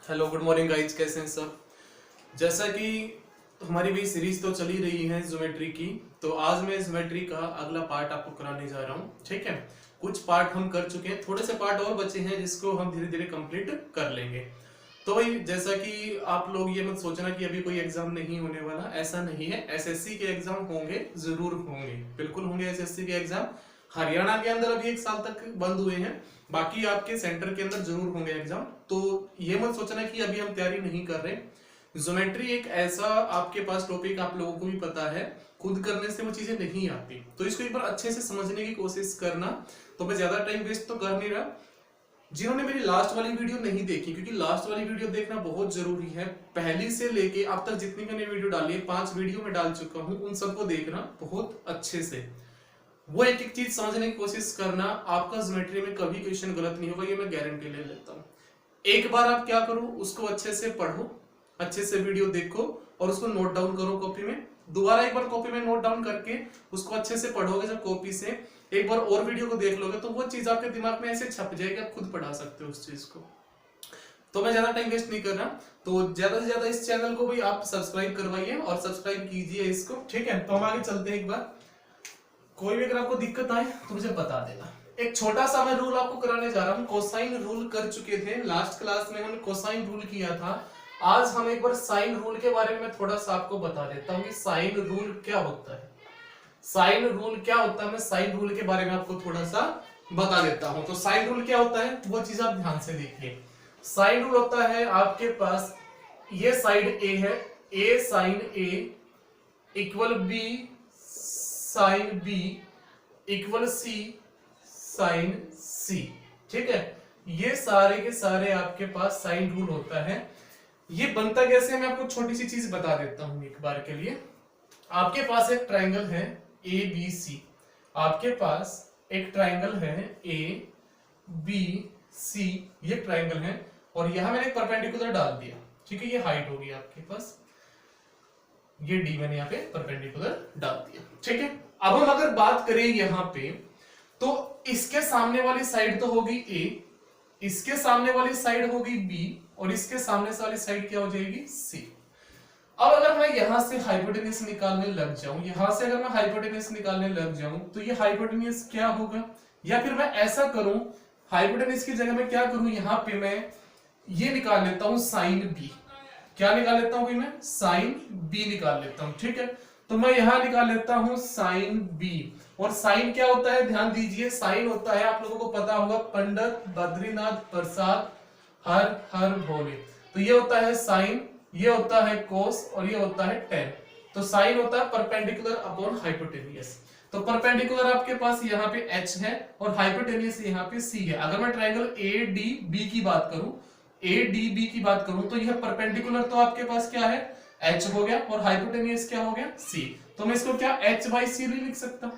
Hello good morning guys, कैसे हैं सब। जैसा कि हमारी भी सीरीज तो चली रही है ज्योमेट्री की, तो आज मैं ज्योमेट्री का अगला पार्ट आपको कराने जा रहा हूँ। ठीक है, कुछ पार्ट हम कर चुके हैं, थोड़े से पार्ट और बचे हैं जिसको हम धीरे धीरे कंप्लीट कर लेंगे। तो भाई जैसा कि आप लोग ये मत सोचना कि अभी कोई एग्जाम नहीं होने वाला, ऐसा नहीं है। एसएससी के एग्जाम होंगे, जरूर होंगे, बिल्कुल होंगे एसएससी के एग्जाम। हरियाणा के अंदर अभी 1 साल तक बंद हुए हैं, बाकी आपके सेंटर के अंदर जरूर होंगे एग्जाम। तो ये मत सोचना कि अभी हम तैयारी नहीं कर रहे। ज्योमेट्री एक ऐसा आपके पास टॉपिक, आप लोगों को भी पता है, खुद करने से वो चीजें नहीं आती, तो इसको एक बार अच्छे से समझने की कोशिश करना। तो मैं ज्यादा टाइम वेस्ट तो कर नहीं रहा। जिन्होंने मेरी लास्ट वाली वीडियो नहीं देखी, क्योंकि लास्ट वाली वीडियो देखना बहुत जरूरी है, पहली से लेके अब तक जितनी मैंने वीडियो डाली है, 5 वीडियो में डाल चुका हूं, उन सबको देखना बहुत अच्छे से। वो एक एक चीज समझने की कोशिश करना, आपका ज्योमेट्री में कभी क्वेश्चन गलत नहीं होगा, ये मैं गारंटी ले लेता हूँ। एक बार आप क्या करो, उसको अच्छे से पढ़ो, अच्छे से वीडियो देखो और उसको नोट डाउन करो कॉपी में। दोबारा एक बार कॉपी में नोट डाउन करके उसको अच्छे से पढ़ोगे, जब कॉपी से एक बार और वीडियो को देख लोगे तो वो चीज आपके दिमाग में ऐसे छप जाएगी, आप खुद पढ़ा सकते हो उस चीज को। तो मैं ज्यादा टाइम वेस्ट नहीं कर रहा, तो ज्यादा से ज्यादा इस चैनल को भी आप सब्सक्राइब करवाइए और सब्सक्राइब कीजिए इसको। ठीक है, तो हम आगे चलते हैं। एक बार कोई भी अगर आपको दिक्कत आए तो मुझे बता देना। एक छोटा सा मैं रूल आपको कराने जा रहा हूँ। कोसाइन रूल कर चुके थे लास्ट क्लास में, हमने कोसाइन रूल किया था। आज हम एक बार साइन रूल के बारे में थोड़ा सा आपको बता देता हूँ कि साइन रूल क्या होता है। साइन रूल क्या होता है, मैं साइन रूल के बारे में आपको थोड़ा सा बता देता हूं। तो साइन रूल क्या होता है वो चीज आप ध्यान से देखिए। साइन रूल होता है, आपके पास ये साइड ए है, a sine a equal b sine b equal c sine c. ठीक है, ये सारे के सारे आपके पास साइन रूल होता है। ये बनता कैसे, मैं आपको छोटी सी चीज बता देता हूं एक बार के लिए। आपके पास एक ट्रायंगल है ए बी सी, आपके पास एक ट्रायंगल है ए बी सी, ये ट्रायंगल है, और यहां मैंने एक परपेंडिकुलर डाल दिया। ठीक है, ये हाइट होगी आपके पास, ये डी मैंने यहाँ पे परपेंडिकुलर डाल दिया। ठीक है, अब हम अगर बात करें यहां पे, तो इसके सामने वाली साइड तो होगी ए, इसके सामने वाली साइड होगी बी, और इसके सामने से वाली साइड क्या हो जाएगी सी। अब अगर मैं यहां से हाइपोटेन्यूज निकालने लग जाऊं, यहां से अगर मैं हाइपोटेन्यूज निकालने लग जाऊं, तो ये हाइपोटेन्यूज क्या होगा, या फिर मैं ऐसा करूं, हाइपोटेन्यूज की जगह मैं क्या करूं, यहां पे मैं ये निकाल लेता हूं साइन बी। क्या निकाल लेता हूं मैं, साइन बी निकाल लेता हूं। ठीक है, तो मैं यहां निकाल लेता हूं साइन बी। और साइन क्या होता है, ध्यान दीजिए, साइन होता है, आप लोगों को पता होगा, पंडित बद्रीनाथ प्रसाद हर हर भोले। तो ये होता है साइन, ये होता है कोस, और ये होता है टेन। तो साइन होता है परपेंडिकुलर अपॉन हाइपोटेनियस। तो परपेंडिकुलर आपके पास यहाँ पे h है और हाइपोटेनियस यहाँ पे c है। अगर मैं ट्रायंगल ADB की बात करूं, ADB की बात करूं, तो यह परपेंडिकुलर तो आपके पास क्या है, h हो गया, और हाइपोटेनियस क्या हो गया, c। तो मैं इसको क्या h/c नहीं लिख सकता।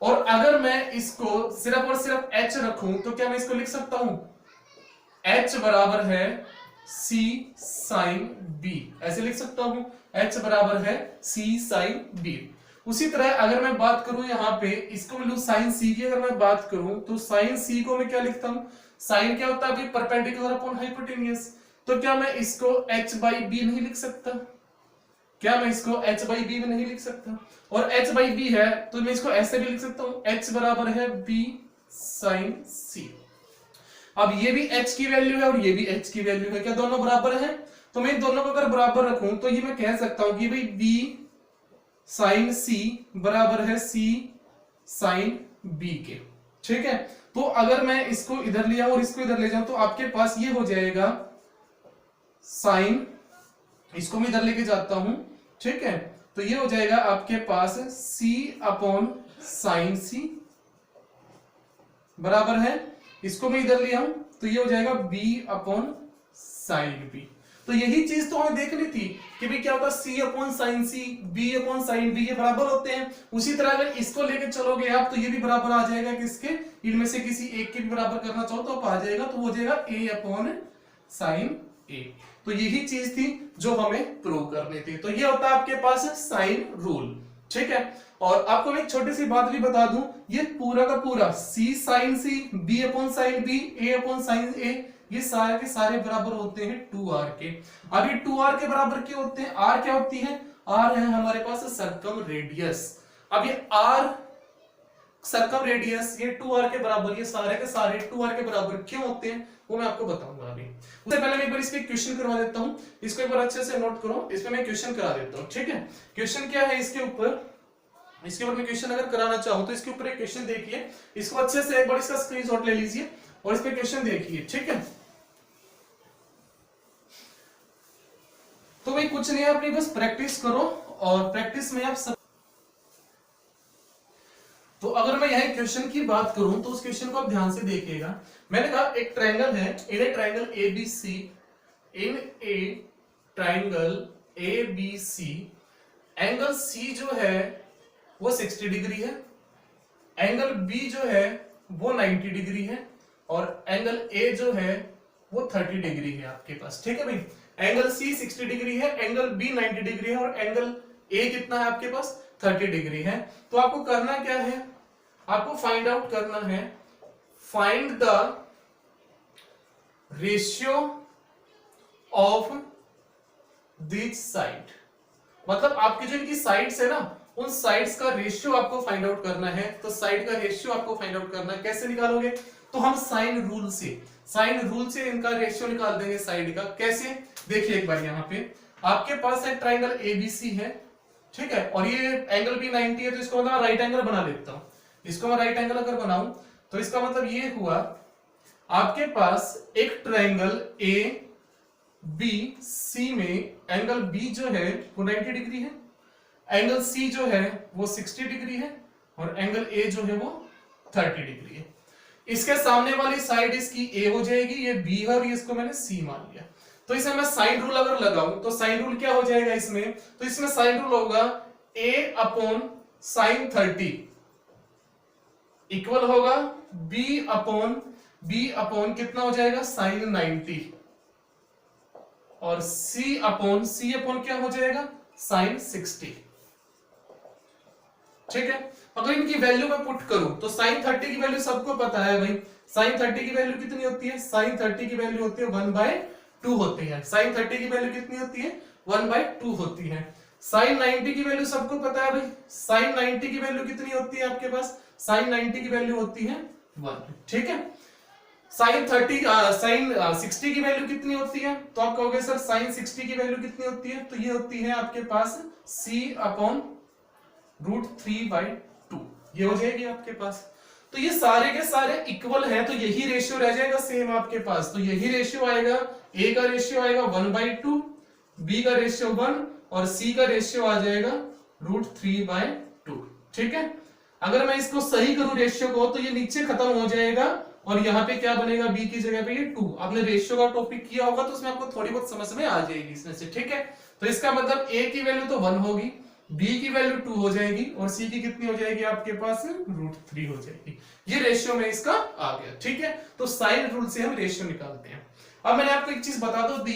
और अगर मैं इसको सिर्फ और सिर्फ h रखूं, तो क्या मैं इसको लिख सकता हूं, h बराबर है c साइन b, ऐसे लिख सकता हूं, h बराबर है c साइन b। उसी तरह अगर मैं बात करूं यहाँ पे, इसको मैं लूं साइन c की, अगर मैं बात करूं तो साइन c को मैं क्या लिखता हूं, साइन क्या होता है अभी, परपेंडिकुलर अपॉन हाइपोटेन्यूज। तो क्या मैं इसको h/b नहीं लिख सकता, क्या मैं इसको h/b में नहीं लिख सकता, और h/b है तो मैं इसको ऐसे भी लिख सकता हूं, h बराबर है b साइन c। अब ये भी h की वैल्यू है और ये भी h की वैल्यू है, क्या दोनों बराबर हैं, तो मैं इन दोनों को अगर बराबर रखूं तो ये मैं कह सकता हूं कि भाई b साइन c बराबर है c साइन b के। ठीक है, तो अगर मैं इसको इधर ले आऊं और इसको इधर ले जाऊं, तो आपके पास ये हो जाएगा साइन, इसको मैं इधर लेके जाता हूं। ठीक है, तो ये हो जाएगा आपके पास c अपॉन साइन c बराबर है, इसको मैं इधर ले आऊं तो ये हो जाएगा b अपॉन साइन b। तो यही चीज तो हमें देखनी थी कि भाई क्या होता है, c upon sine c, b upon sine b, ये बराबर होते हैं। उसी तरह अगर इसको लेके चलोगे आप, तो ये भी बराबर आ जाएगा किसके, इनमें से किसी एक के भी बराबर करना चाहो तो आप आ जाएगा, तो हो जाएगा a अपॉन साइन a। तो यही चीज थी जो हमें प्रूव करनी थी। तो ये होता है आपके पास साइन रूल। ठीक है, और आपको मैं एक छोटी सी बात भी बता दूं, ये पूरा का पूरा c sine c, b upon sine b, a upon sine a, ये सारे के सारे बराबर होते हैं 2r के। अब ये 2r के बराबर क्यों होते हैं? r क्या होती है? r है हमारे पास सर्कम रेडियस। अब ये r सर्कम रेडियस ये 2r के बराबर, ये सारे के सारे 2r के बराबर क्यों होते हैं वो मैं आपको बताऊंगा अभी। उससे पहले मैं एक बार इस पे क्वेश्चन करवा देता हूं, इसको एक बार अच्छे से नोट करो। इस पे मैं क्वेश्चन करा देता हूं, ठीक है। क्वेश्चन क्या है इसके ऊपर मैं क्वेश्चन अगर कराना चाहूं तो इसके ऊपर एक क्वेश्चन देखिए, इसको अच्छे से एक बार इसका स्क्रीनशॉट ले लीजिए और इस पे क्वेश्चन देखिए, ठीक है। तो भाई कुछ नहीं है, अपनी बस प्रैक्टिस करो और प्रैक्टिस में आप सब। तो अगर मैं यह क्वेश्चन की बात करूं तो उस क्वेश्चन को आप ध्यान से देखिएगा। मैंने कहा एक ट्रायंगल है, in a triangle ABC, in a triangle ABC angle C जो है वो 60 डिग्री है, एंगल बी जो है वो 90 डिग्री है और एंगल ए जो है वो 30 डिग्री है आपके पास, ठीक है भाई। एंगल सी 60 डिग्री है, एंगल बी 90 डिग्री है और एंगल ए कितना है आपके पास? 30 डिग्री है। तो आपको करना क्या है? आपको फाइंड आउट करना है, find the ratio of this side. मतलब आपकी जो इनकी साइड्स है ना, उन साइड्स का रेशियो आपको फाइंड आउट करना है। तो साइड का रेशियो आपको फाइंड आउट करना है, कैसे निकालोगे? तो हम साइन रूल से इनका रेशियो निकाल देंगे साइड का। कैसे? देखिए एक बार यहाँ पे आपके पास एक ट्रायंगल एबीसी है, ठीक है, और ये एंगल भी 90 है, तो इसको मतलब राइट एंगल बना लेता हूं। इसको मैं राइट एंगल अगर बनाऊं तो इसका मतलब ये हुआ आपके पास एक ट्रायंगल ए बी सी में एंगल बी जो है वो 90 डिग्री है, एंगल सी जो है वो 60 डिग्री है और एंगल ए जो है वो 30 डिग्री है। इसके सामने वाली साइड इसकी ए हो जाएगी, ये बी है और इसको मैंने सी मान लिया। तो इसमें मैं साइन रूल अगर लगाऊं तो साइन रूल क्या हो जाएगा इसमें? तो इसमें साइन रूल होगा a अपॉन साइन 30 इक्वल होगा b अपॉन कितना हो जाएगा? साइन 90 और c अपॉन क्या हो जाएगा? साइन 60, ठीक है। अगर इनकी वैल्यू मैं पुट करूं तो साइन 30 की वैल्यू सबको पता है भाई, साइन 30 की वैल्यू कितनी होती है? साइन 30 की वैल्यू होती है 1/2 होती है। साइन 30 की वैल्यू कितनी होती है? 1/2 होती है। साइन 90 की वैल्यू सबको पता है भाई, साइन 90 की वैल्यू कितनी होती है आपके पास? साइन 90 की वैल्यू होती है 1, ठीक है। साइन 60 की वैल्यू कितनी होती है? तो आप कहोगे सर साइन 60 की वैल्यू कितनी होती है? तो ये होती है आपके पास c अपॉन √3/2, ये हो जाएगी आपके पास। तो ये सारे के सारे इक्वल हैं, तो यही रेशियो रह जाएगा सेम आपके पास। तो यही रेशियो आएगा, a का रेशियो आएगा 1/2, b का रेशियो 1 और c का रेशियो आ जाएगा √3/2, ठीक है। अगर मैं इसको सही करूं रेशियो को तो ये नीचे खत्म हो जाएगा और यहाँ पे क्या बनेगा? b की जगह पे ये 2। आपने रेशियो का टॉपिक किया होगा तो उसमें आपको थोड़ी बहुत समझ में आ जाएगी इसमें से, ठीक है। तो इसका मतलब a की वैल्यू तो 1 होगी, b की वैल्यू 2 हो जाएगी और c की कितनी हो जाएगी आपके पास? √3 हो जाएगी। ये रेशियो में इसका आ गया, ठीक है। तो साइन रूल से हम रेशियो निकालते हैं। अब मैंने आपको एक चीज बता दो दी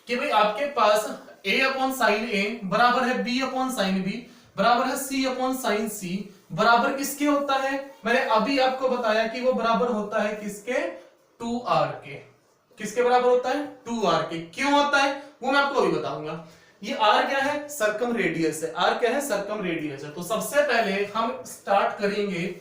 कि भाई आपके पास a अपॉन साइन a बराबर है b अपॉन साइन b बराबर है c अपॉन साइन c बराबर किसके होता है? मैंने अभी आपको बताया कि वो बराबर होता है किसके? 2r के। किसके बराबर होता है? 2r के। क्यों होता है वो मैं आपको अभी बताऊंगा। ये r क्या है? सर्कम रेडियस है। r क्या है? सर्कम रेडियस है। तो सबसे पहले हम स्टार्ट करेंगे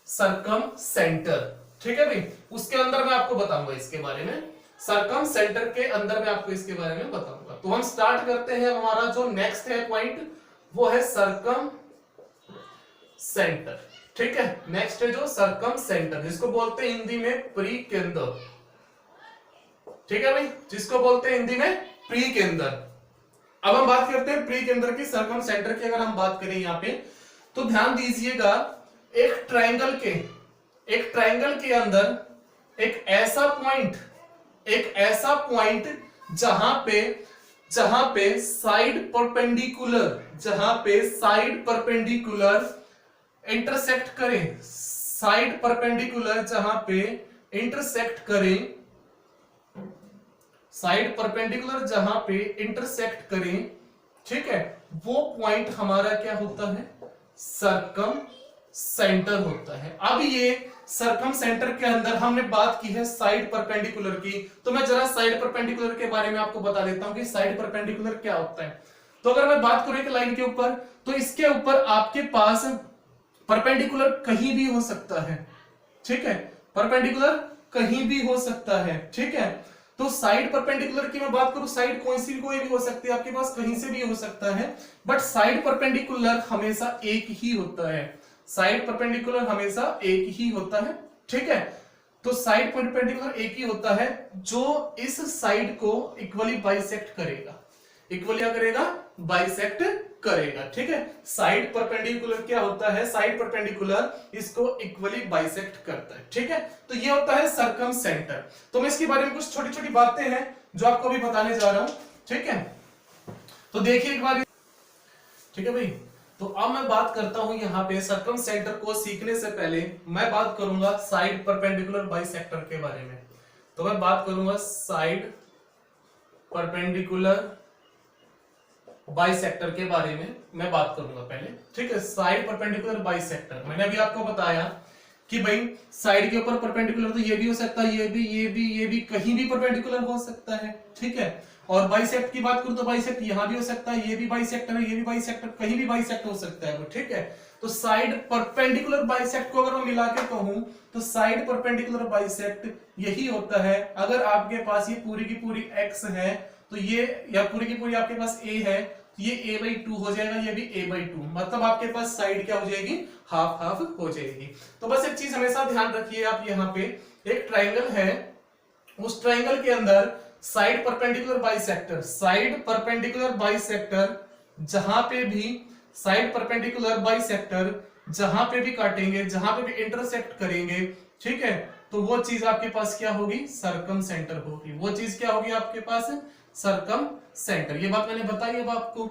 सर्कम सेंटर, ठीक है भाई। उसके अंदर मैं आपको बताऊंगा इसके बारे में, सर्कम सेंटर के अंदर मैं आपको इसके बारे में बताऊंगा। तो हम स्टार्ट करते हैं, हमारा जो नेक्स्ट है पॉइंट वो है सर्कम सेंटर, ठीक है। नेक्स्ट है जो सर्कम सेंटर, जिसको बोलते हैं हिंदी में परिकेंद्र, ठीक है भाई, जिसको बोलते हैं हिंदी में परिकेंद्र। अब हम बात करते हैं परिकेंद्र की, सर्कम सेंटर की। अगर हम बात करें यहाँ पे तो ध्यान दीजिएगा, एक ट्रायंगल के अंदर एक ऐसा पॉइंट जहां पे साइड परपेंडिकुलर इंटरसेक्ट करें, साइड परपेंडिकुलर जहां पे इंटरसेक्ट करें, ठीक है, वो पॉइंट हमारा क्या होता है? सर्कम सेंटर होता है। अब ये सरकम सेंटर के अंदर हमने बात की है साइड परपेंडिकुलर की, तो मैं जरा साइड परपेंडिकुलर के बारे में आपको बता देता हूं कि साइड परपेंडिकुलर क्या होता है। तो अगर मैं बात करूं एक लाइन के ऊपर, तो इसके ऊपर आपके पास परपेंडिकुलर कहीं भी हो सकता है, ठीक है, परपेंडिकुलर कहीं भी हो सकता है, ठीक है। तो साइड परपेंडिकुलर की मैं बात करूं, साइड कोई भी हो सकती है आपके पास, कहीं से भी हो सकता है, बट साइड परपेंडिकुलर हमेशा एक ही होता है, साइड परपेंडिकुलर हमेशा एक ही होता है, ठीक है। तो साइड परपेंडिकुलर एक ही होता है जो इस साइड को इक्वली बाइसेक्ट करेगा, इक्वली क्या करेगा, बाइसेक्ट करेगा, ठीक है। साइड परपेंडिकुलर क्या होता है, साइड परपेंडिकुलर इसको इक्वली बाइसेक्ट करता है, ठीक है। तो ये होता है सरकम सेंटर। तो मैं इसके बारे में कुछ छोटी छोटी बातें हैं जो आपको अभी बताने जा रहा हूं, ठीक है। तो देखिए एक बार, ठीक है भाई। तो अब मैं बात करता हूं यहां पे सरकम सेंटर को सीखने से पहले मैं बात करूंगा साइड परपेंडिकुलर बाइसेक्टर के बारे में। तो मैं बात करूंगा साइड परपेंडिकुलर बाइसेक्टर के बारे में मैं बात करूंगा पहले, ठीक है। साइड परपेंडिकुलर बाइसेक्टर, मैंने अभी आपको बताया कि भाई साइड के ऊपर परपेंडिकुलर तो ये भी हो सकता है, ये भी कहीं भी परपेंडिकुलर हो सकता है, ठीक है। और बाइसेक्ट की बात करूं तो बाइसेक्ट यहां भी हो सकता है, ये भी बाइसेक्टर है, ये भी बाइसेक्टर, कहीं भी बाइसेक्ट हो सकता है वो, ठीक है। तो साइड परपेंडिकुलर बाइसेक्ट को अगर मैं मिला के कहूं तो साइड परपेंडिकुलर बाइसेक्ट यही होता है, अगर आपके पास ये पूरी की पूरी एक्स है तो ये, या पूरी की पूरी आपके पास ए है, ये a/2 हो जाएगा, ये भी a/2, मतलब आपके पास साइड क्या हो जाएगी, हाफ हाफ हो जाएगी। तो बस एक चीज हमेशा ध्यान रखिए आप, यहाँ पे एक ट्राइंगल है, उस ट्राइंगल के अंदर side perpendicular bisector, side perpendicular bisector जहां पे भी, साइड परपेंडिकुलर बाइसेक्टर जहां पे भी काटेंगे, जहां पे भी इंटरसेक्ट करेंगे, ठीक है, तो वो चीज आपके पास क्या होगी, सरकम सेंटर होगी, वो चीज क्या होगी आपके पास, सरकम सेंटर। ये बात मैंने बताई अब आपको।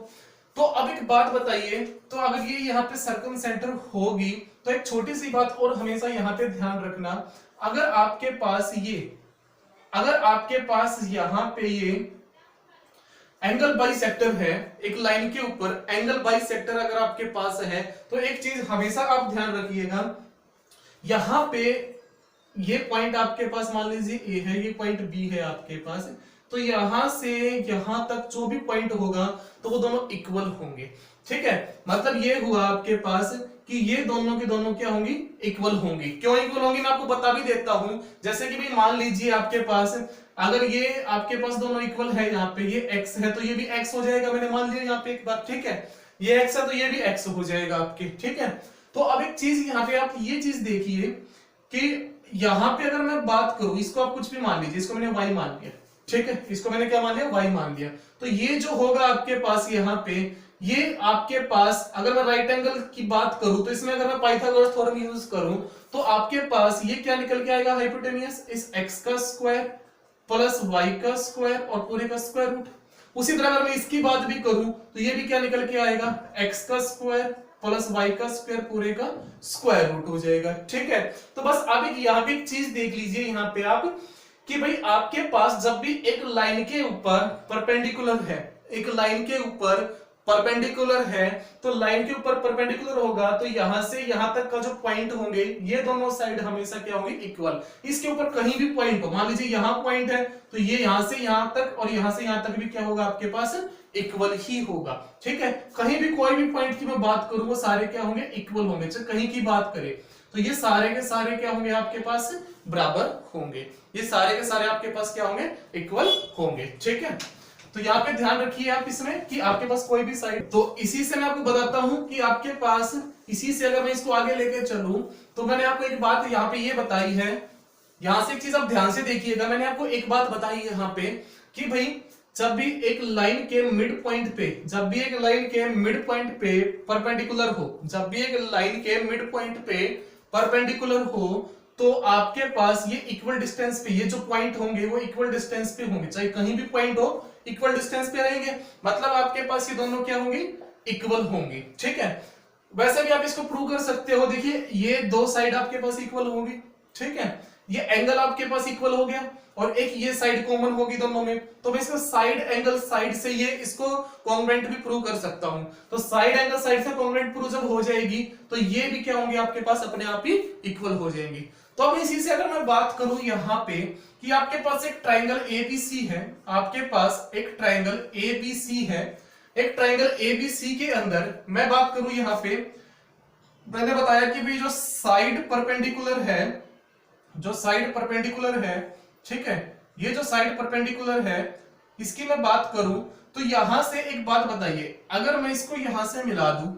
तो अब एक बात बताइए, तो अगर ये यहाँ पे सरकम सेंटर होगी तो एक छोटी सी बात और हमेशा यहाँ पे ध्यान रखना, अगर आपके पास ये, अगर आपके पास यहाँ पे ये एंगल बाइसेक्टर है, एक लाइन के ऊपर एंगल बाइसेक्टर अगर आपके पास है, तो एक चीज हमेशा आप ध्यान रखिएगा, यहां पे ये पॉइंट आपके पास मान लीजिए ए है, ये पॉइंट बी है आपके पास, तो यहां से यहां तक जो भी पॉइंट होगा तो वो दोनों इक्वल होंगे, ठीक है। मतलब ये हुआ आपके पास कि ये दोनों के दोनों क्या होंगी, इक्वल होंगी। क्यों इक्वल होंगी मैं आपको बता भी देता हूं। जैसे कि भाई मान लीजिए आपके पास, अगर ये आपके पास दोनों इक्वल है, यहाँ पे ये x है तो ये भी x हो जाएगा, मैंने मान लिया यहाँ पे एक बार, ठीक है। ये x है तो ये भी x हो जाएगा आपके, ठीक है। तो अब एक चीज यहाँ पे आप ये चीज देखिए कि यहाँ पे अगर मैं बात करूं, इसको आप कुछ भी मान लीजिए, इसको मैंने y मान लिया, ठीक है, इसको मैंने क्या मान लिया, y मान लिया। तो ये जो होगा आपके पास यहाँ पे, ये आपके पास अगर मैं राइट एंगल की बात करूं तो इसमें अगर मैं पाइथागोरस थ्योरम यूज करूं तो आपके पास ये क्या निकल के आएगा, हाइपोटेन्यूस इस x का स्क्वायर प्लस y का स्क्वायर और पूरे का स्क्वायर रूट। उसी तरह अगर मैं इसकी बात भी करूं तो ये भी क्या निकल के आएगा, x का स्क्वायर प्लस y का स्क्वायर पूरे का स्क्वायर रूट हो जाएगा, ठीक है। तो बस अब एक यहाँ पे एक चीज देख लीजिए यहाँ पे आप, कि भाई आपके पास जब भी एक लाइन के ऊपर परपेंडिकुलर है, एक लाइन के ऊपर परपेंडिकुलर है, तो लाइन के ऊपर परपेंडिकुलर होगा तो यहां से यहां तक का जो पॉइंट होंगे ये दोनों साइड हमेशा क्या होंगे, इक्वल। इसके ऊपर कहीं भी पॉइंट हो, मान लीजिए यहां पॉइंट है तो ये यहां से यहां तक और यहां से यहां तक भी क्या होगा आपके पास, इक्वल ही होगा, ठीक है। कहीं भी कोई भी पॉइंट की मैं बात करूं वो सारे क्या होंगे, इक्वल होंगे। चाहे कहीं की बात करें तो ये सारे के सारे क्या होंगे आपके पास, बराबर होंगे, ये सारे के सारे आपके पास क्या होंगे, इक्वल होंगे, ठीक है। तो यहाँ पे ध्यान रखिए आप इसमें कि आपके पास कोई भी साइड, तो इसी से मैं आपको बताता हूं कि आपके पास, इसी से अगर मैं इसको आगे लेके चलूं तो मैंने आपको एक बात यहाँ पे ये बताई है, यहां से एक चीज आप ध्यान से देखिएगा, मैंने आपको एक बात बताई है यहाँ पे कि भाई जब भी एक लाइन के मिड पॉइंट पे, जब भी एक लाइन के मिड पॉइंट पे परपेंडिकुलर हो, जब भी एक लाइन के मिड पॉइंट पे परपेंडिकुलर हो तो आपके पास ये इक्वल डिस्टेंस पे, ये जो पॉइंट होंगे वो इक्वल डिस्टेंस पे होंगे, चाहे कहीं भी पॉइंट हो इक्वल डिस्टेंस पे रहेंगे, मतलब आपके पास ये दोनों क्या होंगे, इक्वल होंगे, ठीक है। वैसे भी आप इसको प्रूव कर सकते हो, देखिए ये दो साइड आपके पास इक्वल होंगी, ठीक है, ये एंगल आपके पास इक्वल हो गया और एक ये साइड कॉमन होगी दोनों में, तो मैं इसको साइड एंगल साइड से ये इसको कॉन्ग्रुएंट भी प्रूव कर सकता हूं। तो साइड एंगल साइड से कॉन्ग्रुएंट प्रूव जब हो जाएगी तो ये भी क्या होंगे आपके पास अपने आप ही इक्वल हो जाएंगी। तो अब इसी से अगर मैं बात करूं यहां पे कि आपके पास एक ट्राइंगल एबीसी है, आपके पास एक ट्राइंगल एबीसी है, एक ट्राइंगल एबीसी के अंदर मैं बात करूं यहां पे, मैंने बताया कि भाई जो साइड परपेंडिकुलर है, जो साइड परपेंडिकुलर है, ठीक है, ये जो साइड परपेंडिकुलर है इसकी मैं बात करूं तो यहां से एक बात बताइए, अगर मैं इसको यहां से मिला दूं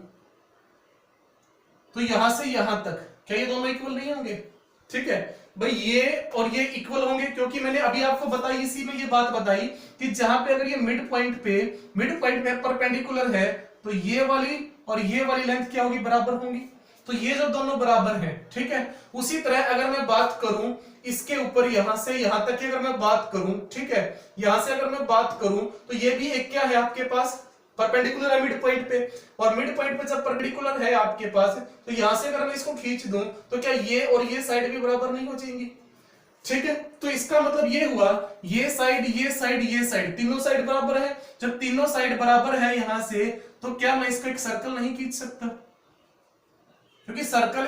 तो यहां से यहां तक क्या ये दोनों इक्वल नहीं होंगे? ठीक है भाई, ये और ये इक्वल होंगे क्योंकि मैंने अभी आपको बताई, इसी में ये बात बताई कि जहां पे अगर ये मिड पॉइंट पे परपेंडिकुलर है तो ये वाली और ये वाली लेंथ क्या होगी? बराबर होंगी। तो ये जब दोनों बराबर हैं, ठीक है, उसी तरह अगर मैं बात करूं इसके ऊपर यहां से यहां तक की अगर मैं बात करूं, ठीक है, यहां से अगर मैं बात करूं तो ये भी एक क्या है आपके पास? परपेंडिकुलर है मिड पॉइंट पे, और मिड पॉइंट पे जब परपेंडिकुलर है आपके पास तो यहां से अगर मैं इसको खींच दूं तो क्या ये और ये साइड भी बराबर नहीं हो जाएंगी? ठीक है, तो इसका मतलब ये हुआ ये साइड ये साइड ये साइड तीनों साइड बराबर है। जब तीनों साइड बराबर है यहां से तो क्या मैं इसको एक सर्कल नहीं खींच सकता? क्योंकि सर्कल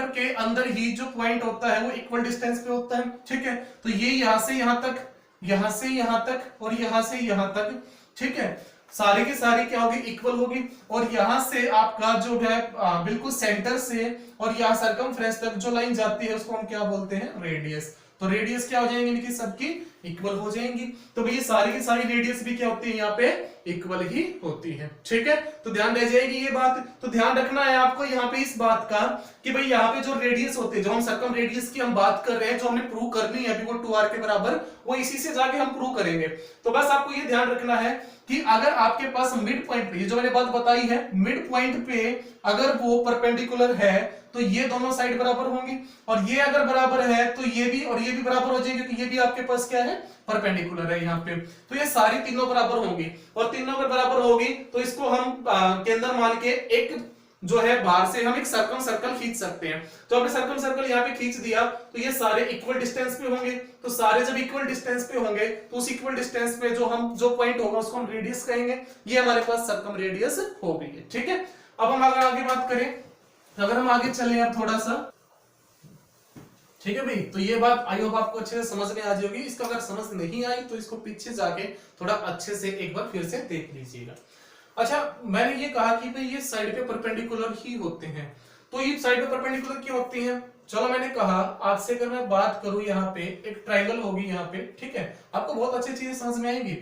के अंदर ही जो पॉइंट होता है वो इक्वल डिस्टेंस पे होता है। ठीक है, तो ये यहां से यहां तक, यहां से यहां तक और यहां से यहां तक, ठीक है, सारे के सारे क्या होगी? इक्वल होगी। और यहां से आपका जो है बिल्कुल सेंटर से और यहां सरकमफ्रेंस तक जो लाइन जाती है उसको हम क्या बोलते हैं? रेडियस। तो रेडियस क्या हो जाएंगे इनकी? सबकी इक्वल हो जाएंगी। तो भैया सारी की सारी रेडियस भी क्या होती है? यहाँ पे इक्वल ही होती है। ठीक है, तो ध्यान रह जाएगी ये बात। तो ध्यान रखना है आपको यहाँ पे इस बात का कि भाई यहाँ पे जो रेडियस होते हैं, जो हम सर्कम रेडियस की हम बात कर रहे हैं, जो हमने प्रूव करनी है अभी वो 2r के बराबर, वो इसी से जाके हम प्रूव करेंगे। तो बस आपको ये ध्यान रखना है कि अगर आपके पास मिड पॉइंट पे, ये जो मैंने बात बताई है, मिड पॉइंट पे अगर वो परपेंडिकुलर है तो ये दोनों साइड बराबर होंगी, और ये अगर बराबर है तो ये भी और ये भी बराबर हो जाएंगे, क्योंकि ये भी आपके पास क्या है? परपेंडिकुलर है यहाँ पे। तो ये सारी तीनों बराबर होंगी, और तीनों अगर बराबर होगी तो इसको हम केंद्र मान के एक जो है बाहर से हम एक सर्कल खींच सकते हैं। तो हमने सर्कल यहाँ पे खींच दिया तो ये सारे इक्वल डिस्टेंस पे होंगे। तो सारे जब इक्वल डिस्टेंस पे होंगे तो उस इक्वल डिस्टेंस पे जो पॉइंट होगा उसको हम रेडियस कहेंगे। ये हमारे पास सर्कम रेडियस हो गई है। ठीक है, अब हम अगर आगे बात करें, अगर हम आगे चले अब थोड़ा सा, ठीक है भाई, तो ये बात आई होप आपको अच्छे से समझ में आ जाएगी। इसका अगर समझ नहीं आई तो इसको पीछे जाके थोड़ा अच्छे से एक बार फिर से देख लीजिएगा। अच्छा, मैंने ये कहा कि भाई ये साइड पे परपेंडिकुलर ही होते हैं, तो ये साइड पे परपेंडिकुलर क्यों होती हैं? चलो, मैंने कहा आपसे अगर मैं बात करूं यहाँ पे एक ट्रायंगल होगी यहाँ पे, ठीक है, आपको बहुत अच्छी चीजें समझ में आएंगी।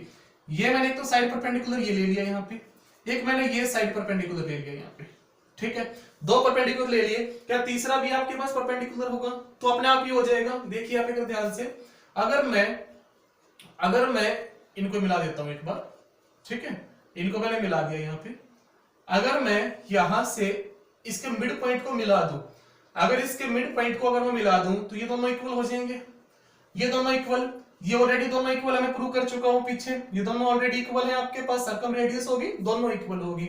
ये मैंने एक तो साइड परपेंडिकुलर ये ले लिया यहाँ पे, एक मैंने ये साइड परपेंडिकुलर ले लिया यहाँ पे, ठीक है, दो परपेंडिकुलर ले लिए, क्या तीसरा भी आपके पास परपेंडिकुलर होगा? तो अपने आप ही हो जाएगा। देखिए आप एक ध्यान से, अगर मैं इनको मिला देता हूं एक बार, ठीक है, इनको मैंने मिला दिया यहाँ पे, अगर मैं यहां से इसके मिड पॉइंट को मिला दूं, अगर इसके मिड पॉइंट को अगर मैं मिला दूं तो ये दोनों इक्वल हो जाएंगे। ये दोनों इक्वल, ये ऑलरेडी दोनों इक्वल है, मैं प्रूव कर चुका हूं पीछे, ये दोनों ऑलरेडी इक्वल है। आपके पास सर्कम रेडियस होगी, दोनों इक्वल होगी।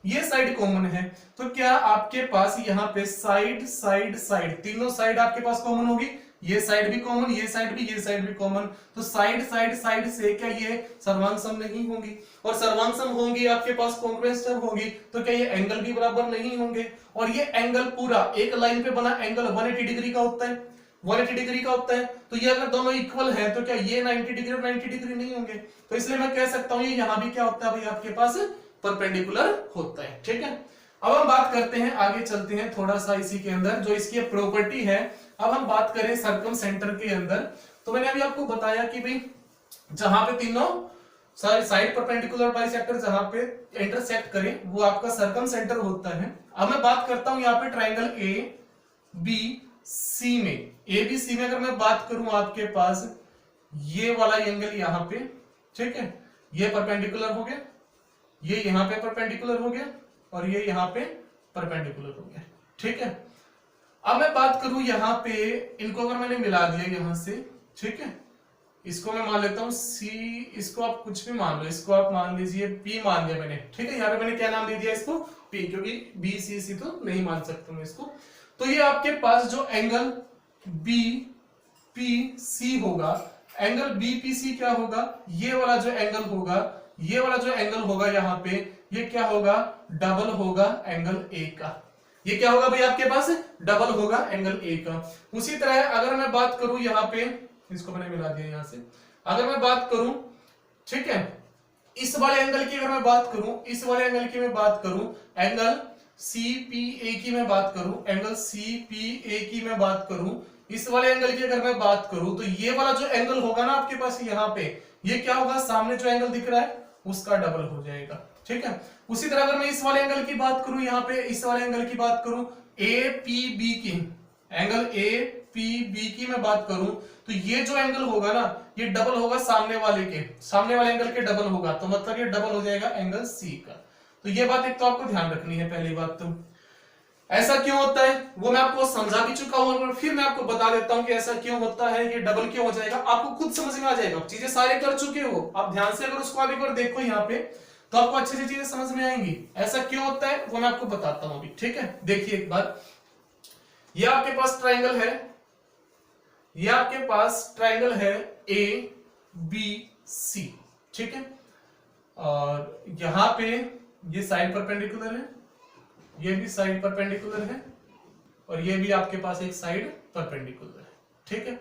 ये साइड कॉमन है, तो क्या आपके पास यहाँ पे साइड साइड साइड तीनों साइड आपके पास कॉमन होगी? ये साइड भी कॉमन, ये साइड भी, ये साइड भी कॉमन। तो साइड साइड साइड से क्या ये सर्वांगसम नहीं होंगी? और सर्वांगसम होंगी आपके पास कॉन्ग्रुएंट होंगी, तो क्या ये एंगल भी बराबर नहीं होंगे? और ये एंगल पूरा एक लाइन पे बना एंगल 180 डिग्री का होता है, 180 डिग्री का होता है। तो ये अगर दोनों इक्वल है तो क्या ये 90 डिग्री और 90 डिग्री नहीं होंगे? तो इसलिए मैं कह सकता हूं ये यहां भी क्या होता है भाई आपके पास? परपेंडिकुलर होता है। ठीक है, अब हम बात करते हैं, आगे चलते हैं थोड़ा सा इसी के अंदर जो इसकी प्रॉपर्टी है। अब हम बात करें सर्कम सेंटर के अंदर, तो मैंने अभी आपको बताया कि भाई जहां पे तीनों साइड परपेंडिकुलर बाइसेक्टर जहां पे इंटरसेक्ट करें वो आपका सर्कम सेंटर होता है। अब मैं बात करता हूं यहाँ पे ट्राइंगल ए बी सी में, ए बी सी में अगर मैं बात करूं आपके पास ये वाला एंगल यहाँ पे, ठीक है, ये परपेंडिकुलर हो गया, ये यहां पे परपेंडिकुलर हो गया, और ये यहां पे परपेंडिकुलर हो गया। ठीक है, अब मैं बात करूं यहां पे, इनको अगर मैंने मिला दिया यहां से, ठीक है, इसको मैं मान लेता हूं सी, इसको आप कुछ भी मान लो, इसको आप मान लीजिए पी मान लिया मैंने। ठीक है, यहाँ पे मैंने क्या नाम दे दिया इसको? पी, क्योंकि बी सी सी तो नहीं मान सकता मैं इसको। तो ये आपके पास जो एंगल बी BPC होगा, एंगल BPC क्या होगा, ये वाला जो एंगल होगा, ये वाला जो एंगल होगा यहाँ पे, ये क्या होगा, डबल होगा एंगल A का। ये क्या होगा भाई आपके पास, डबल होगा एंगल A का। उसी तरह अगर मैं बात करूं यहाँ पे, इसको मैंने मिला दिया यहाँ से, अगर मैं बात करूं, ठीक है, इस वाले एंगल की अगर मैं बात करूं, इस वाले एंगल की मैं बात करूं, एंगल CPA की मैं बात करूं, एंगल CPA की मैं बात करूं, इस वाले एंगल की अगर मैं बात करूं, तो ये वाला जो एंगल होगा ना आपके पास यहाँ पे, ये क्या होगा, सामने जो एंगल दिख रहा है उसका डबल हो जाएगा, ठीक है। उसी तरह अगर मैं इस वाले एंगल की बात करूं, यहाँ पे इस वाले एंगल की बात करूं, APB की, एंगल APB की मैं बात करूं, तो ये जो एंगल होगा ना, ये डबल होगा सामने वाले के, सामने वाले एंगल के डबल होगा, तो मतलब ये डबल हो जाएगा एंगल C का। तो ये बात एक तो आपको ध्यान रखनी है, पहली बात तो ऐसा क्यों होता है वो मैं आपको समझा भी चुका हूं, और फिर मैं आपको बता देता हूं कि ऐसा क्यों होता है, ये डबल क्यों हो जाएगा, आपको खुद समझ में आ जाएगा, चीजें सारे कर चुके हो आप, ध्यान से अगर उसको आगे और देखो यहाँ पे, तो आपको अच्छे से चीजें समझ में आएंगी। ऐसा क्यों होता है वो मैं आपको बताता हूं अभी, ठीक है। देखिए एक बार, ये आपके पास ट्राइंगल है, ये आपके पास ट्राइंगल है ABC, ठीक है, और यहां पे ये साइड परपेंडिकुलर है, ये भी साइड परपेंडिकुलर है, और ये भी आपके पास एक साइड परपेंडिकुलर है, ठीक है,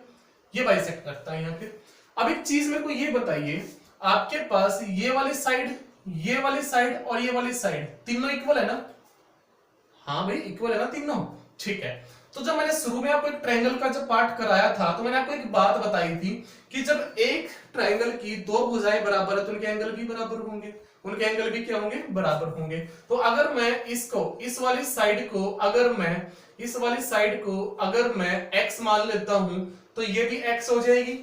ये बाइसेक्ट करता है यहाँ पे। अब एक चीज मेरे को ये बताइए, आपके पास ये वाली साइड, ये वाली साइड और ये वाली साइड तीनों इक्वल है ना, हाँ भाई इक्वल है ना तीनों, ठीक है। तो जब मैंने शुरू में आपको एक ट्रायंगल का जब पार्ट कराया था, तो मैंने आपको एक बात बताई थी कि जब एक ट्रायंगल की दो भुजाएं बराबर है तो उनके एंगल भी बराबर होंगे, उनके एंगल भी क्या होंगे, बराबर होंगे। तो अगर मैं इसको, इस वाली साइड को अगर मैं, इस वाली साइड को अगर मैं x मान लेता हूं, तो ये भी x हो जाएगी।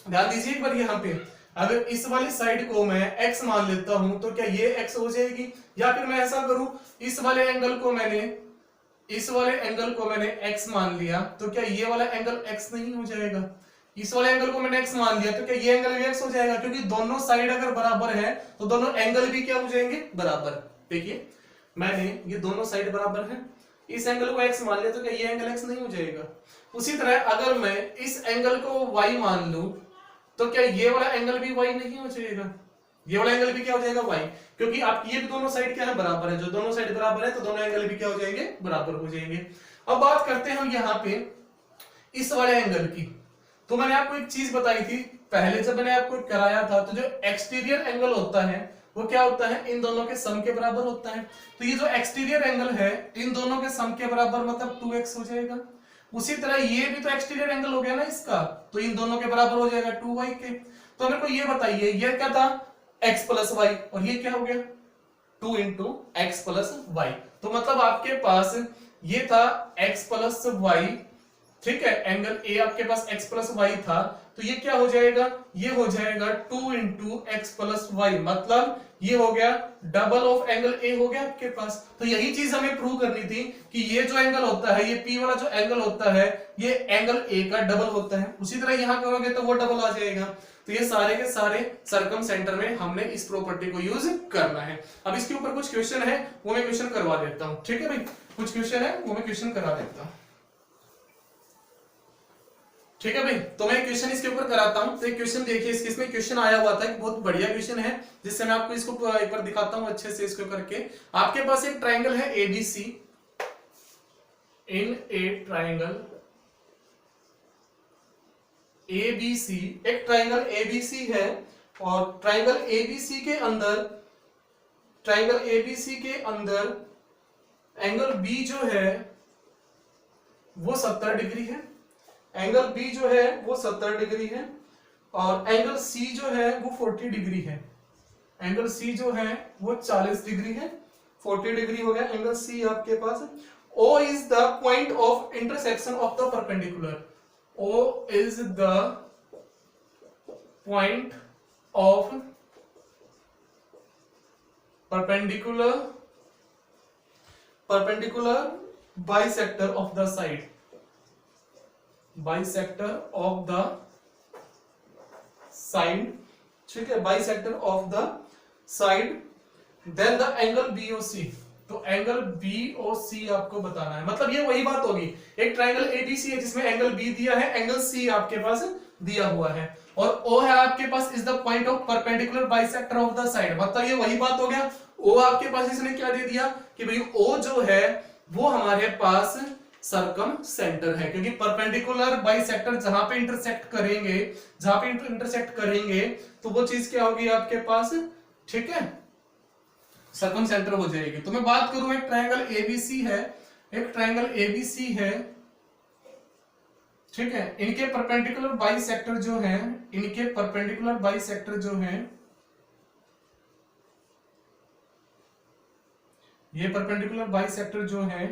ध्यान दीजिए एक बार यहाँ पे, अगर इस वाली साइड को मैं x मान लेता हूं तो क्या ये x हो जाएगी, या फिर मैं ऐसा करूं, इस वाले एंगल को मैंने, इस वाले एंगल को मैंने x मान लिया, तो क्या ये वाला एंगल x नहीं हो जाएगा, इस वाले एंगल को मैंने x मान लिया, तो क्या ये एंगल भी x हो जाएगा, क्योंकि दोनों साइड अगर बराबर है तो दोनों एंगल भी क्या हो जाएंगे, बराबर। देखिए मैंने ये दोनों साइड बराबर है, इस एंगल को x मान लिया, तो क्या ये एंगल x नहीं हो जाएगा। उसी तरह अगर मैं इस एंगल को y मान लूं, तो क्या ये वाला एंगल भी y नहीं हो जाएगा, ये वाला एंगल भी क्या हो जाएगा, y, क्योंकि आपकी ये भी दोनों साइड क्या है, बराबर है, जो दोनों साइड बराबर है तो दोनों एंगल भी क्या हो जाएंगे, बराबर हो जाएंगे। अब बात करते हैं हम यहाँ पे इस वाले एंगल की। तो मैंने आपको एक चीज बताई थी पहले जब मैंने आपको कराया था, तो जो एक्सटीरियर एंगल होता है वो क्या होता है, इन दोनों के सम के बराबर होता है। तो ये जो एक्सटीरियर एंगल है इन दोनों के सम के बराबर, मतलब 2x हो जाएगा। उसी तरह ये भी तो एक्सटीरियर एंगल हो गया ना इसका, तो इन दोनों के बराबर हो जाएगा 2y के। तो मेरे को ये बताइए, ये क्या था, x प्लस वाई, और ये क्या हो गया 2 इंटू एक्स प्लस वाई। तो मतलब आपके पास ये था x प्लस वाई, ठीक है, एंगल ए आपके पास x प्लस वाई था, तो ये क्या हो जाएगा, ये हो जाएगा 2 इंटू एक्स प्लस वाई, मतलब ये हो गया डबल ऑफ एंगल ए हो गया आपके पास। तो यही चीज हमें प्रूव करनी थी कि ये जो एंगल होता है, ये P वाला जो एंगल होता है, ये एंगल ए का डबल होता है। उसी तरह यहां करोगे तो वो डबल आ जाएगा। तो ये सारे के सारे सर्कम सेंटर में हमने इस प्रॉपर्टी को यूज करना है। अब इसके ऊपर कुछ क्वेश्चन है वो मैं क्वेश्चन करवा देता हूं, ठीक है भाई, कुछ क्वेश्चन है वो मैं क्वेश्चन करा देता हूं, ठीक है भाई। तो मैं क्वेश्चन इसके ऊपर कराता हूं। तो एक क्वेश्चन देखिए, इसमें क्वेश्चन आया हुआ था, बहुत बढ़िया क्वेश्चन है, जिससे मैं आपको इसको एक बार दिखाता हूं अच्छे से इसको करके। आपके पास एक ट्राइंगल है ABC, इन ए ट्राइंगल ABC, एक ट्राइंगल ABC है, और ट्राइंगल ABC के अंदर, ट्राइंगल ABC के अंदर एंगल B जो है वो 70 डिग्री है, एंगल B जो है वो 70 डिग्री है, और एंगल C जो है वो 40 डिग्री है, एंगल C जो है वो 40 डिग्री है, 40 डिग्री हो गया एंगल C आपके पास। O is the point of intersection of the perpendicular, O is the point of perpendicular bisector of the side, bisector of the side, ठीक है, bisector of the side, then the angle BOC, तो angle BOC आपको बताना है। मतलब ये वही बात होगी, एक ट्रायंगल ABC है जिसमें एंगल B दिया है, एंगल C आपके पास दिया हुआ है, और O है आपके पास is the point of perpendicular bisector of the side. मतलब ये वही बात हो गया, O आपके पास इसने क्या दे दिया कि भाई O जो है वो हमारे पास सर्कम सेंटर है, क्योंकि परपेंडिकुलर बाइसेक्टर जहां पे इंटरसेक्ट करेंगे तो वो चीज क्या होगी आपके पास, ठीक है, सर्कम सेंटर हो जाएगी। तो मैं बात करूं, एक ट्रायंगल ABC है, एक ट्रायंगल ABC है, ठीक है, इनके परपेंडिकुलर बाइसेक्टर जो है, इनके परपेंडिकुलर बाइसेक्टर जो है, ये परपेंडिकुलर बाइसेक्टर जो है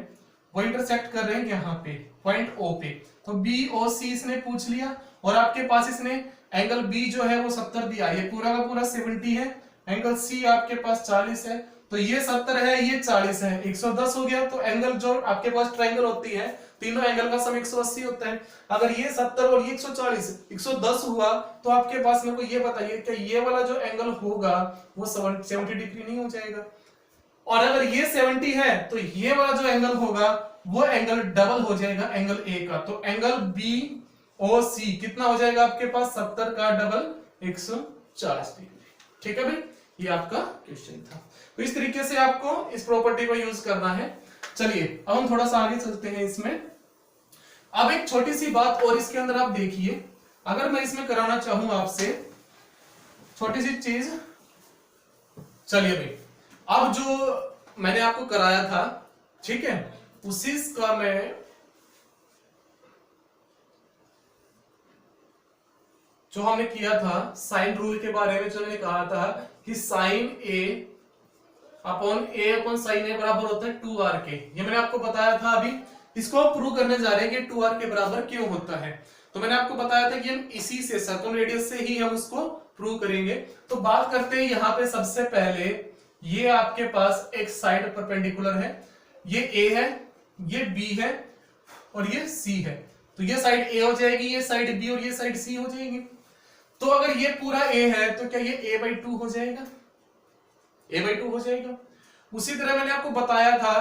वो इंटरसेक्ट कर रहे हैं यहाँ पे पॉइंट O पे। तो BOC इसने पूछ लिया, और आपके पास इसने एंगल B जो है वो 70 दिया, ये पूरा का पूरा 70 है, एंगल C आपके पास 40 है, तो ये 70 है, ये 40 है, 110 हो गया। तो एंगल जो आपके पास ट्रायंगल होती है, तीनों एंगल का सम 180 होता है। अगर ये 70 और ये 140 110 हुआ, तो आपके पास मेरे को ये बताइए कि ये वाला जो एंगल होगा वो 70 डिग्री नहीं हो जाएगा, और अगर ये 70 है तो ये वाला जो एंगल होगा वो एंगल डबल हो जाएगा एंगल A का। तो एंगल BOC कितना हो जाएगा आपके पास, 70 का डबल 140 डिग्री। ठीक है भाई, ये आपका क्वेश्चन था। तो इस तरीके से आपको इस प्रॉपर्टी को यूज करना है। चलिए अब हम थोड़ा सा आगे चलते हैं इसमें। अब एक छोटी सी बात और इसके अंदर आप देखिए, अगर मैं इसमें कराना चाहूं आपसे छोटी सी चीज, चलिए भाई, अब जो मैंने आपको कराया था, ठीक है, उसी का मैं जो हमने किया था साइन रूल के बारे में, जो मैंने कहा था कि sine A upon sine A बराबर होता है 2r के, ये मैंने आपको बताया था। अभी इसको हम प्रूव करने जा रहे हैं कि 2r के बराबर क्यों होता है। तो मैंने आपको बताया था कि हम इसी से सर्कम रेडियस से ही हम उसको प्रूव करेंगे। तो बात करते हैं यहाँ पे सबसे पहले, ये आपके पास एक साइड परपेंडिकुलर है, ये A है, ये B है और ये C है। तो ये साइड A हो जाएगी, ये साइड B और ये साइड C हो जाएगी। तो अगर ये पूरा A है तो क्या ये A/2 हो जाएगा, A/2 हो जाएगा। उसी तरह मैंने आपको बताया था,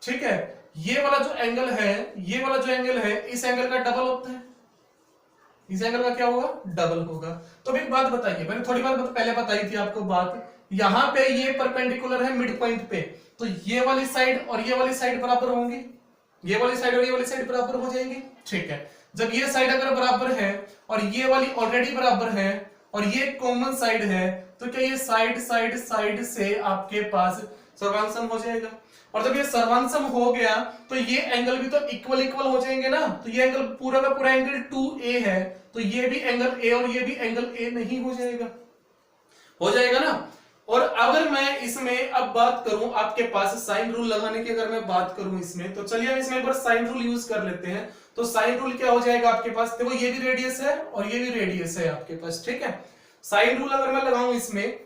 ठीक है, ये वाला जो एंगल है, ये वाला जो एंगल है, इस एंगल का डबल होता है, इस एंगल का क्या होगा, डबल होगा। तो एक बात बताइए, मैंने थोड़ी बार पहले बताई थी आपको बात, यहां पे ये परपेंडिकुलर है मिड पॉइंट पे, तो ये वाली साइड और ये वाली साइड बराबर होंगी, ये वाली साइड और ये वाली साइड बराबर हो जाएंगी। ठीक है, जब ये साइड अगर बराबर है और ये वाली ऑलरेडी बराबर है और ये कॉमन साइड है, तो क्या ये साइड साइड साइड से आपके पास सर्वांसम हो जाएगा। और जब ये सर्वांसम हो गया तो ये एंगल भी तो इक्वल इक्वल हो जाएंगे ना। तो ये एंगल पूरा का पूरा एंगल 2A है, तो ये भी एंगल A और ये भी एंगल A नहीं हो जाएगा, हो जाएगा ना। और अगर मैं इसमें अब बात करूं आपके पास साइन रूल लगाने की, अगर मैं बात करूं इसमें, तो चलिए हम इसमें एक बार साइन रूल यूज कर लेते हैं। तो साइन रूल क्या हो जाएगा आपके पास, देखो ये भी रेडियस है और ये भी रेडियस है आपके पास, ठीक है। साइन रूल अगर मैं लगाऊं इसमें,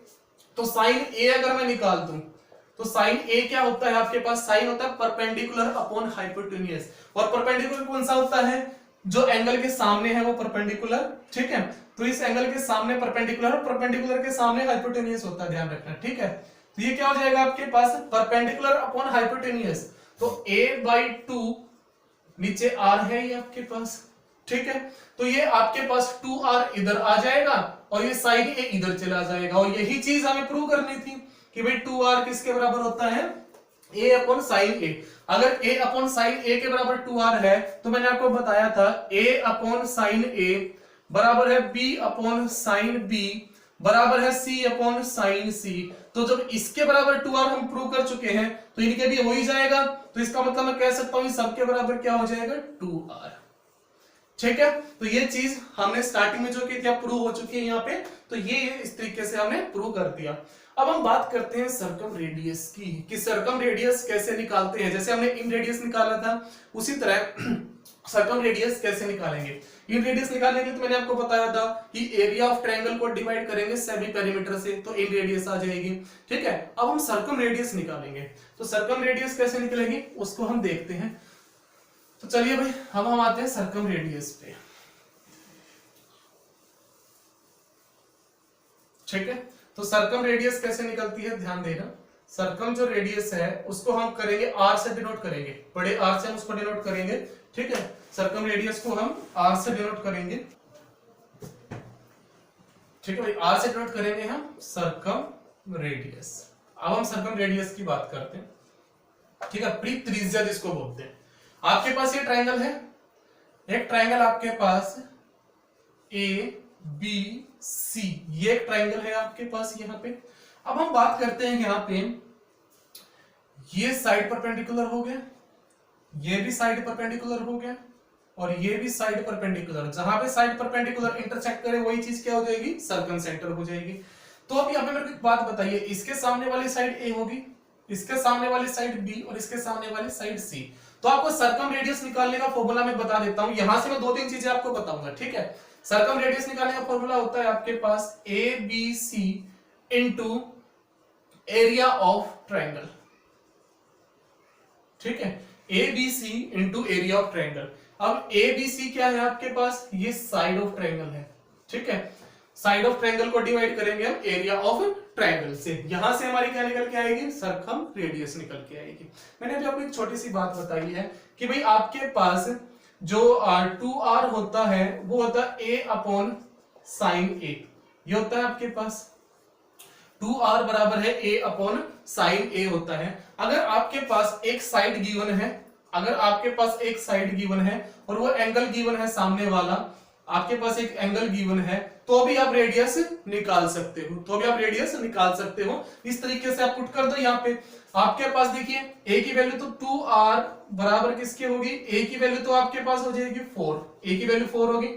तो साइन A अगर मैं निकाल दूं, तो साइन A क्या होता है आपके पास, साइन होता है परपेंडिकुलर अपॉन हाइपोटेन्यूज। और परपेंडिकुलर कौन सा होता है, जो एंगल के सामने है वो परपेंडिकुलर, ठीक है। तो इस एंगल के सामने परपेंडिकुलर और परपेंडिकुलर के सामने हाइपोटेन्यूज होता है, ध्यान रखना, ठीक है। तो ये क्या हो जाएगा आपके पास, परपेंडिकुलर अपॉन हाइपोटेन्यूज। तो A/2 नीचे r है ये आपके पास, ठीक है। तो ये आपके पास 2r इधर आ जाएगा और ये साइन A इधर चला जाएगा। और यही चीज हमें प्रूव करनी थी कि भाई 2r किसके बराबर होता है, A अपॉन साइन A। अगर A अपॉन साइन A के बराबर 2r है, तो मैंने आपको बताया था A अपॉन साइन A बराबर है B अपॉन साइन B बराबर है C अपॉन साइन C। तो जब इसके बराबर 2r हम प्रूव कर चुके हैं, तो इनके भी हो ही जाएगा। तो इसका मतलब मैं कह सकता हूं सबके बराबर क्या हो जाएगा, 2r, ठीक है। तो ये चीज हमने स्टार्टिंग में जो की थी प्रूव हो चुकी है यहाँ पे। तो ये इस तरीके से हमने प्रूव कर दिया। अब हम बात करते हैं सर्कम रेडियस की, कि सर्कम रेडियस कैसे निकालते हैं। जैसे हमने इन रेडियस निकाला था, उसी तरह सर्कम रेडियस कैसे निकालेंगे। इन रेडियस निकालने के लिए तो मैंने आपको बताया था कि एरिया ऑफ ट्रायंगल को डिवाइड करेंगे सेमी पेरीमीटर से, तो इन रेडियस आ जाएगी, ठीक है। अब हम सर्कम रेडियस निकालेंगे। तो सर्कम रेडियस कैसे निकलेगी उसको हम देखते हैं। तो चलिए भाई, हम आते हैं सर्कम रेडियस पे, ठीक है। तो सर्कम रेडियस कैसे निकलती है, ध्यान देना। सर्कम जो रेडियस है उसको हम करेंगे आर से डिनोट करेंगे, बड़े आर से हम उसको डिनोट करेंगे, ठीक है। सर्कम रेडियस को हम आर से डिनोट करेंगे, ठीक है भाई, आर से डिनोट करेंगे हम सर्कम रेडियस। अब हम सर्कम रेडियस की बात करते हैं, ठीक है, त्रिज्या जिसको बोलते हैं। आपके पास ये ट्रायंगल है, एक ट्रायंगल आपके पास ए बी सी, ये एक ट्रायंगल है आपके पास यहाँ पे। अब हम बात करते हैं यहाँ पे, ये साइड परपेंडिकुलर हो गया, ये भी साइड परपेंडिकुलर हो गया, और ये भी साइड परपेंडिकुलर। जहां पे साइड परपेंडिकुलर इंटरसेक्ट करे वही चीज क्या हो जाएगी, सर्कम सेंटर हो जाएगी। तो अब यहाँ पे मेरे को एक बात बताइए, इसके सामने वाली साइड ए होगी, इसके सामने वाली साइड बी, और इसके सामने वाली साइड सी। तो आपको सर्कम रेडियस निकालने का फॉर्मूला मैं बता देता हूं, यहां से मैं दो तीन चीजें आपको बताऊंगा, ठीक है। सर्कम रेडियस निकालने का फॉर्मूला होता है आपके पास a B C into area of triangle, ठीक है, A B C into area of triangle. अब ए बी सी क्या है आपके पास, ये साइड ऑफ ट्रायंगल है, ठीक है। साइड ऑफ ट्रायंगल को डिवाइड करेंगे हम एरिया ऑफ ट्रायंगल से, यहां से हमारी क्या निकल के आएगी, सर्कम रेडियस निकल के आएगी। मैंने अभी आपको एक छोटी सी बात बताई है कि भाई आपके पास जो 2r होता है वो होता है a अपॉन साइन a, ये होता है आपके पास 2r बराबर है a अपॉन साइन a होता है। अगर आपके पास एक साइड गिवन है, अगर आपके पास एक साइड गिवन है और वो एंगल गिवन है सामने वाला, आपके पास एक एंगल गिवन है, तो भी आप रेडियस निकाल सकते हो, तो भी आप रेडियस निकाल सकते हो। इस तरीके से आप पुट कर दो। यहाँ पे आपके पास देखिए a की वैल्यू तो 2r बराबर किसके होगी, a की वैल्यू तो आपके पास हो जाएगी 4, a की वैल्यू 4 होगी।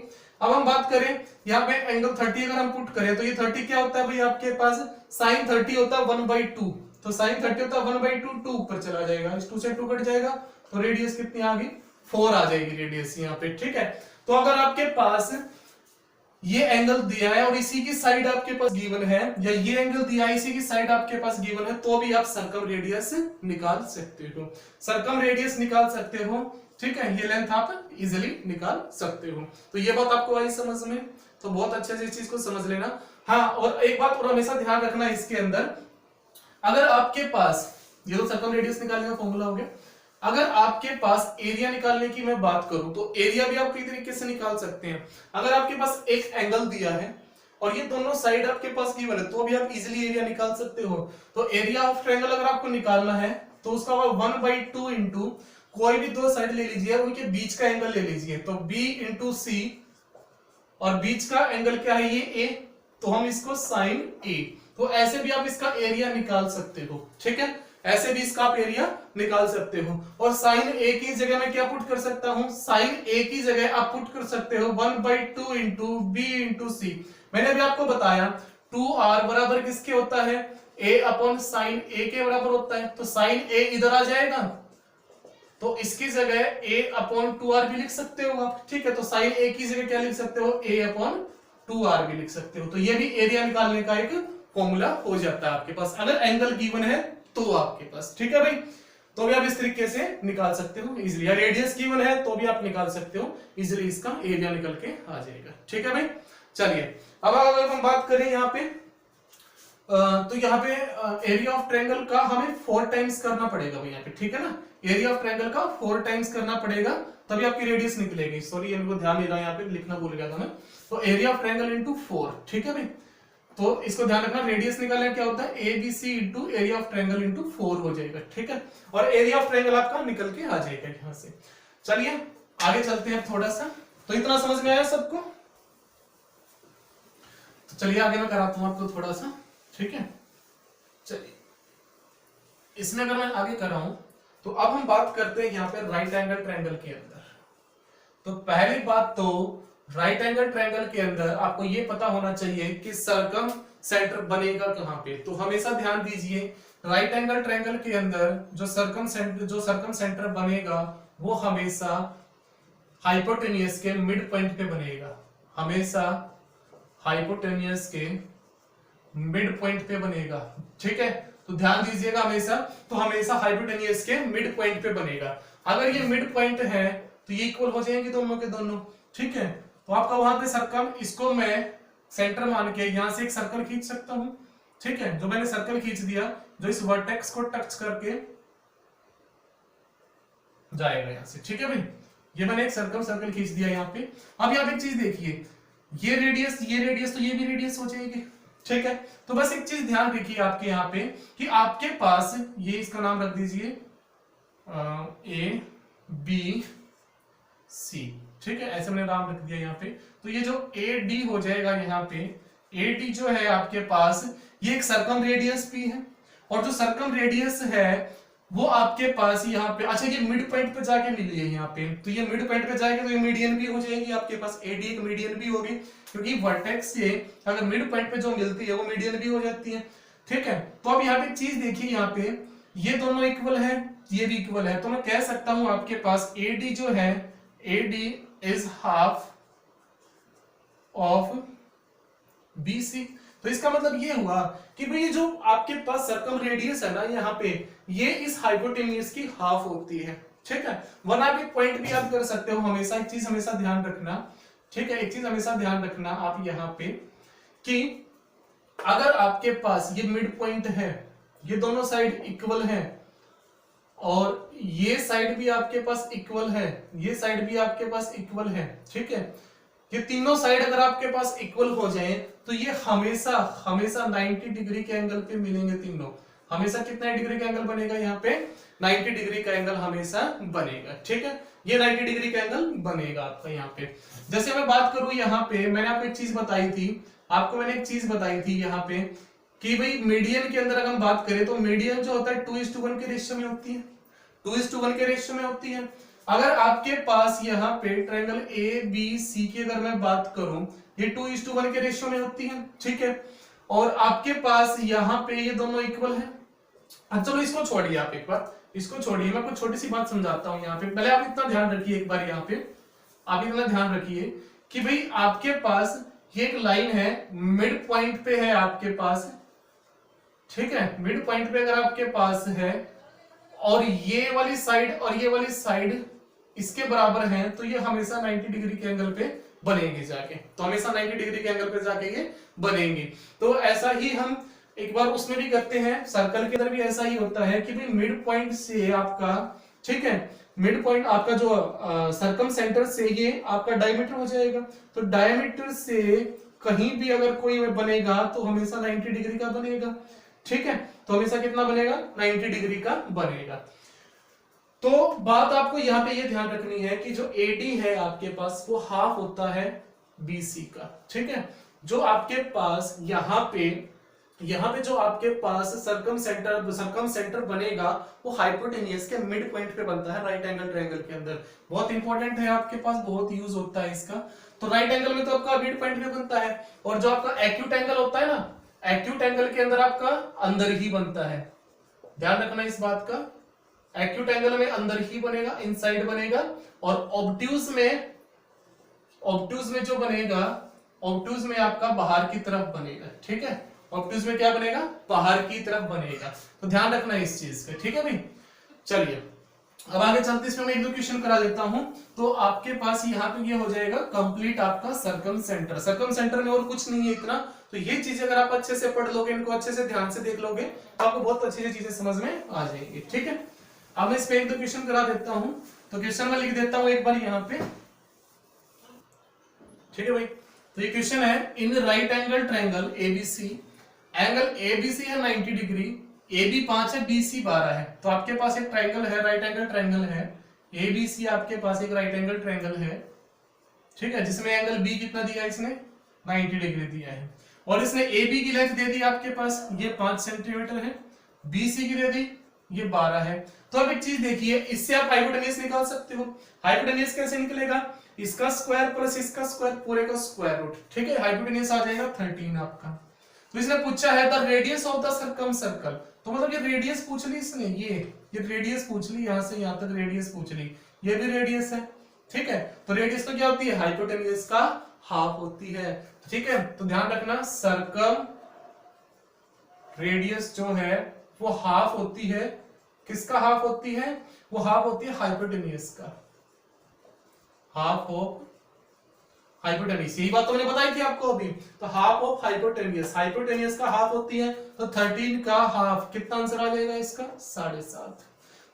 अब हम बात करें यहाँ पे एंगल 30 अगर हम पुट करें तो ये 30 क्या होता है भाई आपके पास, साइन 30 होता है 1/2, तो साइन 30 होता है 1/2, 2 ऊपर चला जाएगा, इस 2 से 2 कट जाएगा, तो रेडियस कितनी आ गई, 4 आ जाएगी रेडियस यहाँ पे, ठीक है। तो अगर आपके पास ये एंगल दिया है और इसी की साइड आपके पास गिवन है, या ये एंगल दिया है इसी की साइड आपके पास गिवन है, तो भी आप सर्कम रेडियस निकाल सकते हो, सर्कम रेडियस निकाल सकते हो, ठीक है। ये लेंथ आप इजीली निकाल सकते हो। तो ये बात आपको आई समझ में, तो बहुत अच्छे से इस चीज को समझ लेना। हाँ, और एक बात और हमेशा ध्यान रखना इसके अंदर, अगर आपके पास, ये तो सर्कम रेडियस निकालने का फॉर्मूला हो गया, अगर आपके पास एरिया निकालने की मैं बात करूं तो एरिया भी आप कई तरीके से निकाल सकते हैं। अगर आपके पास एक एंगल दिया है और ये दोनों साइड आपके पास गिवन है, तो भी आप इजीली एरिया निकाल सकते हो। तो एरिया ऑफ ट्रायंगल अगर आपको निकालना है तो उसका होगा 1/2 इंटू कोई भी दो साइड ले लीजिए, उनके बीच का एंगल ले लीजिए, तो b इंटू सी, और बीच का एंगल क्या है, ये a, तो हम इसको साइन a, तो ऐसे भी आप इसका एरिया निकाल सकते हो, ठीक है, ऐसे भी इसका आप एरिया निकाल सकते हो। और साइन a की जगह मैं क्या पुट कर सकता हूं, साइन a की जगह आप पुट कर सकते हो 1/2 इंटू b इंटू सी। मैंने अभी आपको बताया 2r बराबर किसके होता है, a अपॉन साइन a के बराबर होता है, तो साइन a इधर आ जाएगा, तो इसकी जगह a अपॉन 2r भी लिख सकते हो आप, ठीक है। तो साइन a की जगह क्या लिख सकते हो, a अपॉन 2r भी लिख सकते हो। तो ये भी एरिया निकालने का एक फॉर्मूला हो जाता है आपके पास, अगर एंगल गिवन है तो आपके पास, ठीक है भाई। तो भी आप इस तरीके से निकाल सकते हो इजीली, या रेडियस गिवन है तो भी आप निकाल सकते हो इजीली, इसका एरिया निकल के आ जाएगा, ठीक है भाई। चलिए अब अगर हम बात करें यहाँ पे, तो यहाँ पे एरिया ऑफ ट्रायंगल का हमें 4 टाइम्स करना पड़ेगा भाई यहाँ पे, ठीक है ना, एरिया ऑफ ट्रायंगल का 4 टाइम्स करना पड़ेगा, तभी आपकी रेडियस निकलेगी। सॉरी इनको ध्यान नहीं रहा, यहाँ पे लिखना भूल गया था मैं। तो एरिया ऑफ ट्रायंगल इंटू 4, ठीक है भाई, तो इसको ध्यान रखना, रेडियस निकालना क्या होता है, A B C into area of triangle into 4 हो जाएगा, ठीक है, और एरिया ऑफ ट्रायंगल आपका निकल के आ जाएगा यहाँ से। चलिए आगे चलते हैं थोड़ा सा, तो इतना समझ में आया सबको, तो चलिए आगे मैं कराता हूं आपको थोड़ा सा, ठीक है। चलिए इसमें अगर मैं आगे कराऊं तो अब हम बात करते हैं यहाँ पे राइट एंगल ट्रायंगल के अंदर। तो पहली बात तो राइट एंगल ट्रायंगल के अंदर आपको ये पता होना चाहिए कि सर्कम सेंटर बनेगा कहां पे। तो हमेशा ध्यान दीजिए, राइट एंगल ट्रायंगल के अंदर जो सर्कम सेंटर बनेगा वो हमेशा हाइपोटेनियस के मिड पॉइंट पे बनेगा, हमेशा हाइपोटेनियस के मिड पॉइंट पे बनेगा, ठीक है। तो ध्यान दीजिएगा हमेशा, तो हमेशा हाइपोटेनियस के मिड पॉइंट पे बनेगा। अगर ये मिड पॉइंट है तो ये इक्वल हो जाएंगे दोनों के दोनों, ठीक है। तो आपका वहां पे सर्कम, इसको मैं सेंटर मान के यहां से एक सर्कल खींच सकता हूं, ठीक है, जो मैंने सर्कल खींच दिया जो इस वर्टेक्स को टच करके जाएगा यहां से। ठीक है भाई, ये मैंने एक सर्कल खींच दिया यहाँ पे। अब यहाँ पे एक चीज देखिए, ये रेडियस तो ये भी रेडियस हो जाएगी। ठीक है, तो बस एक चीज ध्यान रखिए आपके यहाँ पे कि आपके पास ये, इसका नाम रख दीजिए ए बी सी। ठीक है, ऐसे मैंने नाम रख दिया यहाँ पे। तो ये जो ए डी हो जाएगा यहाँ पे, ए डी जो है आपके पास ये एक सर्कम रेडियस भी है, और जो सर्कम रेडियस है वो आपके पास यहाँ पे, अच्छा ये मिड पॉइंट पे जाके मिली है यहाँ पे, तो ये मिड पॉइंट पे जाएगी तो ये मीडियन भी हो जाएगी आपके पास, एडी एक मीडियन भी होगी, क्योंकि वर्टेक्स से अगर मिड पॉइंट पे जो मिलती है वो मीडियन भी हो जाती है। ठीक है, तो अब यहाँ पे चीज देखिए, यहाँ पे ये दोनों इक्वल है, ये भी इक्वल है, तो मैं कह सकता हूं आपके पास एडी जो है, AD is half of BC. तो इसका मतलब ये हुआ कि भाई जो आपके पास सर्कम रेडियस है ना यहाँ पे, ये इस हाइपोटेन्यूज की हाफ होती है। ठीक है, वरना आप एक पॉइंट भी याद कर सकते हो, हमेशा एक चीज हमेशा ध्यान रखना। ठीक है, एक चीज हमेशा ध्यान रखना आप यहाँ पे कि अगर आपके पास ये मिड पॉइंट है, ये दोनों साइड इक्वल है, और ये साइड भी आपके पास इक्वल है, ये साइड भी आपके पास इक्वल है। ठीक है, ये तीनों साइड अगर आपके पास इक्वल हो जाए तो ये हमेशा हमेशा 90 डिग्री के एंगल पे मिलेंगे तीनों। हमेशा कितना डिग्री का एंगल बनेगा यहाँ पे, 90 डिग्री का एंगल हमेशा बनेगा। ठीक है, ये 90 डिग्री का एंगल बनेगा आपका यहाँ पे। जैसे मैं बात करूं यहाँ पे, मैंने आपको एक चीज बताई थी, यहाँ पे कि भाई मीडियन के अंदर अगर हम बात करें तो मीडियन जो होता है 2:1 के रेशियो में होती है, 2:1 के रेशियो में होती है। अगर आपके पास यहाँ पे ट्रायंगल ए बी सी की अगर मैं बात करूं, ये 2:1 के रेशियो में होती है। ठीक है, और आपके पास यहाँ पे ये दोनों इक्वल है। अच्छा चलो इसको छोड़िए, आप एक बार इसको छोड़िए, मैं कुछ छोटी सी बात समझाता हूँ यहाँ पे। पहले आप इतना ध्यान रखिए, एक बार यहाँ पे आप इतना ध्यान रखिए कि भाई आपके पास ये एक लाइन है, मिड पॉइंट पे है आपके पास। ठीक है, मिड पॉइंट पे अगर आपके पास है और ये वाली साइड और ये वाली साइड इसके बराबर है, तो ये हमेशा 90 डिग्री के एंगल पे बनेंगे जाके, तो हमेशा 90 डिग्री के एंगल पे जाके ये बनेंगे। तो ऐसा ही हम एक बार उसमें भी करते हैं, सर्कल के अंदर भी ऐसा ही होता है कि भाई मिड पॉइंट से आपका, ठीक है, मिड पॉइंट आपका जो सर्कम सेंटर से ये आपका डायमीटर हो जाएगा, तो डायमीटर से कहीं भी अगर कोई बनेगा तो हमेशा 90 डिग्री का बनेगा। ठीक है, तो हमेशा कितना बनेगा, 90 डिग्री का बनेगा। तो बात आपको यहाँ पे ये ध्यान रखनी है कि जो AD है आपके पास वो हाफ होता है BC का। ठीक है, जो आपके पास यहाँ पे जो आपके पास सर्कम सेंटर बनेगा वो हाइपोटेनियस के मिड पॉइंट पे बनता है राइट एंगल ट्रायंगल के अंदर। बहुत इंपॉर्टेंट है आपके पास, बहुत यूज होता है इसका। तो राइट एंगल में तो आपका मिड पॉइंट पे बनता है, और जो आपका एक्यूट एंगल होता है ना, एक्यूट एंगल के अंदर आपका अंदर ही बनता है। ध्यान रखना इस बात का, एक्यूट एंगल में अंदर ही बनेगा, इनसाइड बनेगा, और ऑब्ट्यूज में जो बनेगा, ऑब्ट्यूज में आपका बाहर की तरफ बनेगा। ठीक है, ऑब्ट्यूज में क्या बनेगा, बाहर की तरफ बनेगा। तो ध्यान रखना इस चीज का। ठीक है भाई, चलिए अब आगे चलते, इसमें मैं एक दो क्वेश्चन करा देता हूं। तो आपके पास यहाँ पे ये हो जाएगा कंप्लीट आपका सर्कम सेंटर में और कुछ नहीं है इतना। तो ये चीजें अगर आप अच्छे से पढ़ लोगे, इनको अच्छे से ध्यान से देख लोगे, तो आपको बहुत अच्छी चीजें समझ में आ जाएंगी। ठीक है, अब मैं इस पे एक दो क्वेश्चन करा देता हूं। तो क्वेश्चन में लिख देता हूं एक बार यहाँ पे। ठीक है भाई, तो ये क्वेश्चन है, in right angle triangle ABC, angle ABC है 90 डिग्री, AB 5 है, BC 12 है। तो आपके पास एक ट्रायंगल है, राइट एंगल ट्रायंगल है ABC, आपके पास एक राइट एंगल ट्रायंगल है। ठीक है, जिसमें एंगल B कितना दिया है, इसने 90 डिग्री दिया है, और इसने AB की लेंथ दे दी आपके पास, ये 5 सेंटीमीटर है, BC की दे दी, ये 12 है। तो अब एक चीज देखिए, इससे आप हाइपोटेन्यूज निकाल सकते हो। हाइपोटेन्यूज कैसे निकलेगा, इसका स्क्वायर प्लस इसका स्क्वायर, पूरे का स्क्वायर रूट। ठीक है, हाइपोटेन्यूज आ जाएगा 13 आपका। तो इसने पूछा है the radius of the circum circle, तो मतलब ये रेडियस पूछ ली इसने, ये रेडियस पूछ ली, यहां से यहां तक रेडियस पूछ ली, ये भी रेडियस है। ठीक है, तो रेडियस तो क्या होती है, हाइपोटेन्यूज का हाफ होती है। ठीक है, तो ध्यान रखना, सर्कम रेडियस जो है वो हाफ होती है, किसका हाफ होती है, वो हाफ होती है हाइपोटेन्यूज का, हाफ ऑफ हाइपोटेनियस, यही बात तो मैंने बताई थी आपको अभी। तो हाफ ऑफ हाइपोटेनियस, हाइपोटेनियस का हाफ होती है, तो 13 का हाफ कितना आंसर आ जाएगा इसका 7.5।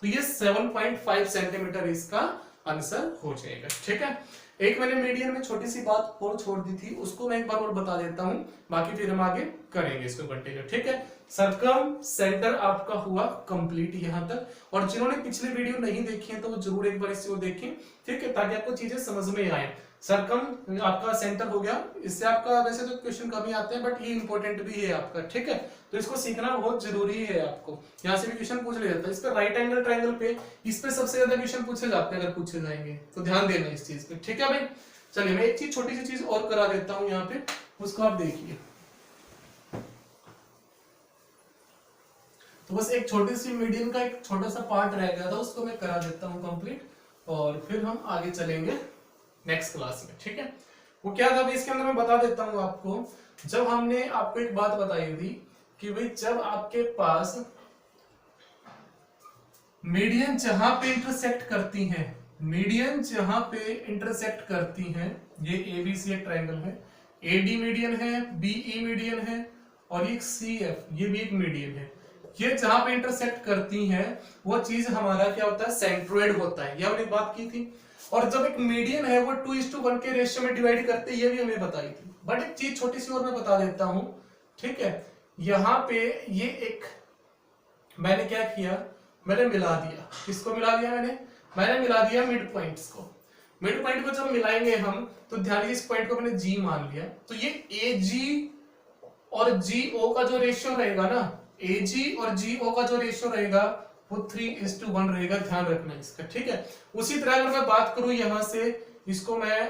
तो ये 7.5 सेंटीमीटर इसका आंसर हो जाएगा। ठीक है, एक मैंने मीडियन में छोटी सी बात और छोड़ दी थी, उसको मैं एक बार और बता देता हूं, बाकी फिर हम आगे करेंगे इसको कंटिन्यू। ठीक है, सर्कम सेंटर आपका हुआ कंप्लीट यहां तक, और जिन्होंने पिछले वीडियो नहीं देखी है तो वो जरूर एक बार इसको देखें। ठीक है, ताकि आपको चीजें समझ में आए। सर्कम आपका सेंटर हो गया, इससे आपका वैसे तो क्वेश्चन कम आते हैं, बट ये इंपॉर्टेंट भी है आपका। ठीक है, तो इसको सीखना बहुत जरूरी है आपको, यहाँ से भी क्वेश्चन पूछ लिया जाता है। इस पे राइट एंगल ट्रायंगल पे, इस पे सबसे ज्यादा क्वेश्चन पूछे जाते हैं, अगर पूछे जाएंगे तो ध्यान देना इस चीज पे। ठीक है भाई, चलिए मैं एक चीज छोटी सी चीज और करा देता हूँ यहाँ पे, उसको आप देखिए। तो बस एक छोटी सी मीडियम का एक छोटा सा पार्ट रह गया था, उसको मैं करा देता हूँ कंप्लीट, और फिर हम आगे चलेंगे नेक्स्ट क्लास में। ठीक है, वो क्या था भाई इसके अंदर मैं बता देता हूँ आपको। जब हमने आपको एक बात बताई थी कि भाई जब आपके पास मीडियन जहां पे इंटरसेक्ट करती हैं, मीडियन जहां पे इंटरसेक्ट करती हैं, ये एबीसी एक ट्रायंगल है, एडी मीडियन है, बीई मीडियन है, और ये सीएफ ये भी एक मीडियन है। ये जहां पे इंटरसेक्ट करती हैं वो चीज हमारा क्या होता है, सेंट्रोइड होता है। ये हमने बात की थी। और जब एक मीडियन है वो 2:1 के रेशियो में डिवाइड करते हैं, ये भी हमने बताई थी। बट एक चीज छोटी सी और मैं बता देता हूं। ठीक है, यहां पे ये एक मैंने क्या किया, मैंने मिला दिया। किसको मिला दिया मैंने मिला दिया मिड पॉइंट्स को। मिड पॉइंट को जब मिलाएंगे हम, तो ध्यान दीजिए इस पॉइंट को मैंने जी मान लिया, तो ये एजी और जीओ का जो रेशियो रहेगा ना, एजी और जीओ का जो रेशियो रहेगा वो 3:1 रहेगा, ध्यान रखना इसका। ठीक है, उसी तरह अगर मैं बात करूं यहां से, इसको मैं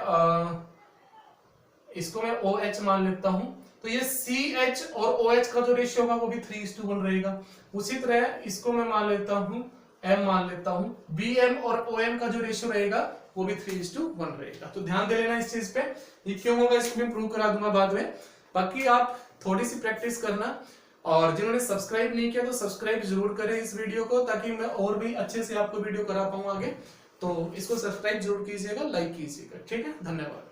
OH मान लेता हूं, तो ये CH और OH का जो रेशियो होगा वो भी 3:1 रहेगा। उसी तरह इसको मैं मान लेता हूं, M मान लेता हूं, BM और OM का जो रेशियो रहेगा वो भी 3:1 रहेगा। तो ध्यान दे लेना इस चीज पे। ये क्यों होगा इसको मैं प्रूव करा दूंगा बाद में, बाकी आप थोड़ी सी प्रैक्टिस करना। और जिन्होंने सब्सक्राइब नहीं किया तो सब्सक्राइब जरूर करें इस वीडियो को, ताकि मैं और भी अच्छे से आपको वीडियो करा पाऊं आगे। तो इसको सब्सक्राइब जरूर कीजिएगा, लाइक कीजिएगा। ठीक है, धन्यवाद।